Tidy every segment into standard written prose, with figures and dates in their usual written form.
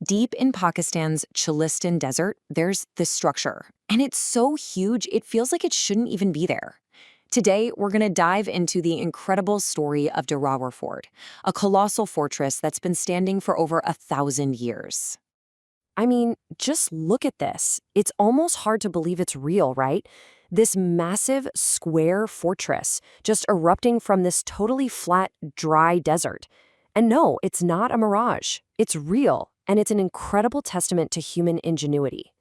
Deep in Pakistan's Cholistan Desert, there's this structure, and it's so huge it feels like it shouldn't even be there. Today, we're going to dive into the incredible story of Derawar Fort, a colossal fortress that's been standing for over 1,000 years. I mean, just look at this. It's almost hard to believe it's real, right? This massive, square fortress just erupting from this totally flat, dry desert. And no, it's not a mirage. It's real, and it's an incredible testament to human ingenuity.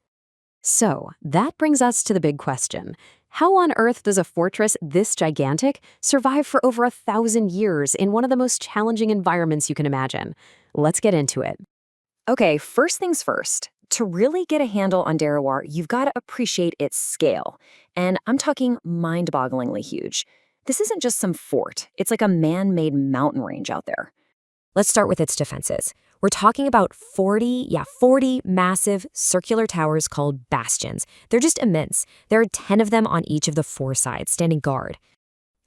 So, that brings us to the big question. How on earth does a fortress this gigantic survive for over 1,000 years in one of the most challenging environments you can imagine? Let's get into it. Okay, first things first. To really get a handle on Derawar, you've got to appreciate its scale. And I'm talking mind-bogglingly huge. This isn't just some fort. It's like a man-made mountain range out there. Let's start with its defenses. We're talking about 40 massive circular towers called bastions. They're just immense. There are 10 of them on each of the 4 sides, standing guard.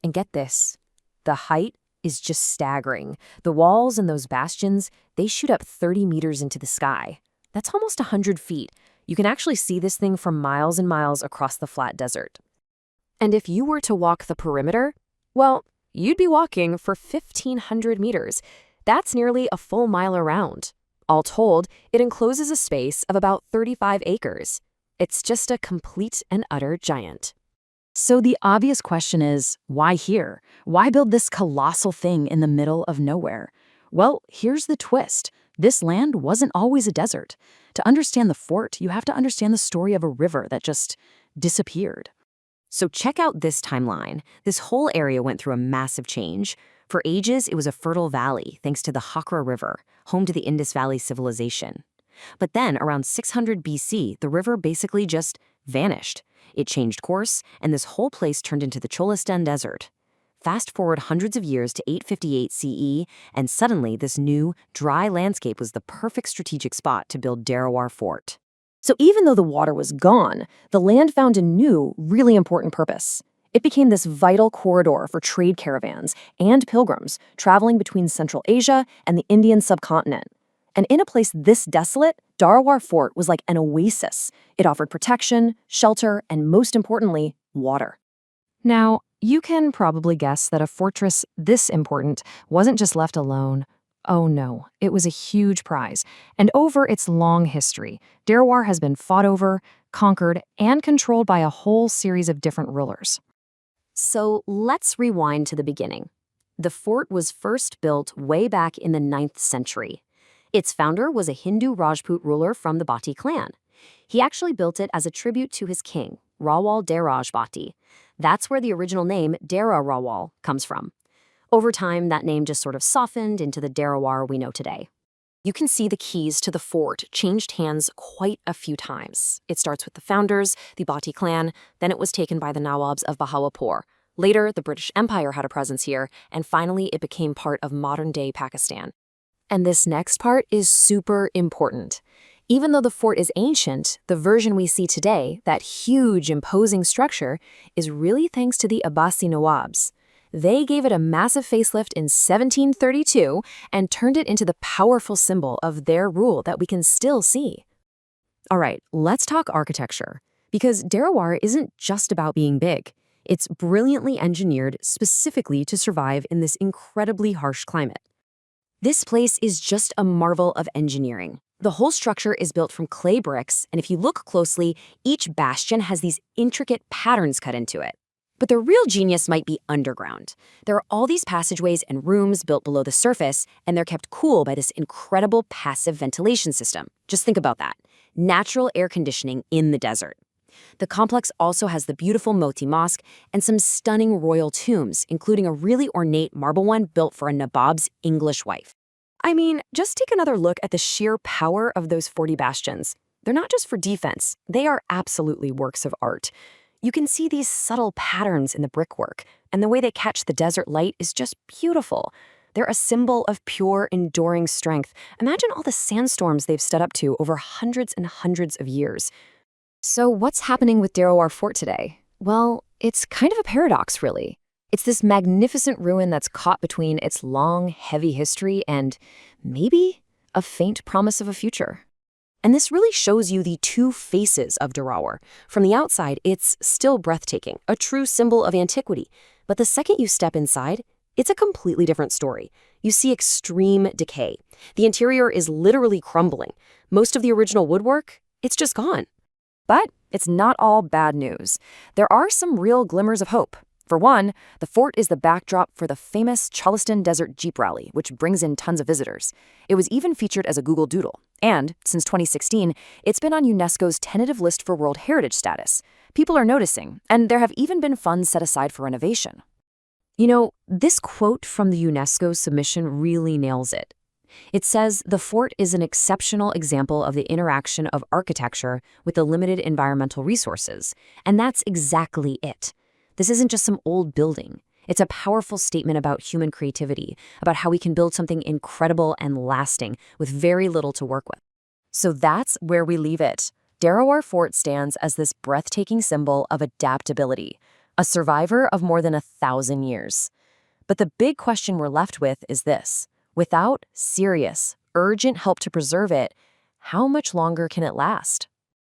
And get this, the height is just staggering. The walls and those bastions, they shoot up 30 meters into the sky. That's almost 100 feet. You can actually see this thing for miles and miles across the flat desert. And if you were to walk the perimeter, well, you'd be walking for 1,500 meters. That's nearly a full mile around. All told, it encloses a space of about 35 acres. It's just a complete and utter giant. So the obvious question is, why here? Why build this colossal thing in the middle of nowhere? Well, here's the twist. This land wasn't always a desert. To understand the fort, you have to understand the story of a river that just disappeared. So check out this timeline. This whole area went through a massive change. For ages, it was a fertile valley, thanks to the Hakra River, home to the Indus Valley civilization. But then, around 600 BC, the river basically just vanished. It changed course, and this whole place turned into the Cholistan Desert. Fast forward hundreds of years to 858 CE, and suddenly this new, dry landscape was the perfect strategic spot to build Derawar Fort. So even though the water was gone, the land found a new, really important purpose. It became this vital corridor for trade caravans and pilgrims traveling between Central Asia and the Indian subcontinent. And in a place this desolate, Derawar Fort was like an oasis. It offered protection, shelter, and most importantly, water. Now, you can probably guess that a fortress this important wasn't just left alone. Oh no, it was a huge prize. And over its long history, Derawar has been fought over, conquered, and controlled by a whole series of different rulers. So let's rewind to the beginning. The fort was first built way back in the 9th century. Its founder was a Hindu Rajput ruler from the Bhatti clan. He actually built it as a tribute to his king, Rawal Deraj Bhatti. That's where the original name Derawar comes from. Over time, that name just sort of softened into the Derawar we know today. You can see the keys to the fort changed hands quite a few times. It starts with the founders, the Bhatti clan, then it was taken by the Nawabs of Bahawalpur. Later, the British Empire had a presence here, and finally it became part of modern-day Pakistan. And this next part is super important. Even though the fort is ancient, the version we see today, that huge, imposing structure, is really thanks to the Abbasi Nawabs. They gave it a massive facelift in 1732 and turned it into the powerful symbol of their rule that we can still see. All right, let's talk architecture. Because Derawar isn't just about being big. It's brilliantly engineered specifically to survive in this incredibly harsh climate. This place is just a marvel of engineering. The whole structure is built from clay bricks, and if you look closely, each bastion has these intricate patterns cut into it. But the real genius might be underground. There are all these passageways and rooms built below the surface, and they're kept cool by this incredible passive ventilation system. Just think about that. Natural air conditioning in the desert. The complex also has the beautiful Abbasi Mosque and some stunning royal tombs, including a really ornate marble one built for a Nawab's English wife. I mean, just take another look at the sheer power of those 40 bastions. They're not just for defense, they are absolutely works of art. You can see these subtle patterns in the brickwork, and the way they catch the desert light is just beautiful. They're a symbol of pure, enduring strength. Imagine all the sandstorms they've stood up to over hundreds and hundreds of years. So what's happening with Derawar Fort today? Well, it's kind of a paradox, really. It's this magnificent ruin that's caught between its long, heavy history and maybe a faint promise of a future. And this really shows you the two faces of Derawar. From the outside, it's still breathtaking, a true symbol of antiquity. But the second you step inside, it's a completely different story. You see extreme decay. The interior is literally crumbling. Most of the original woodwork, it's just gone. But it's not all bad news. There are some real glimmers of hope. For one, the fort is the backdrop for the famous Cholistan Desert Jeep Rally, which brings in tons of visitors. It was even featured as a Google Doodle. And, since 2016, it's been on UNESCO's tentative list for World Heritage status. People are noticing, and there have even been funds set aside for renovation. You know, this quote from the UNESCO submission really nails it. It says, "The fort is an exceptional example of the interaction of architecture with the limited environmental resources." And that's exactly it. This isn't just some old building. It's a powerful statement about human creativity, about how we can build something incredible and lasting with very little to work with. So that's where we leave it. Derawar Fort stands as this breathtaking symbol of adaptability, a survivor of more than 1,000 years. But the big question we're left with is this: without serious, urgent help to preserve it, how much longer can it last?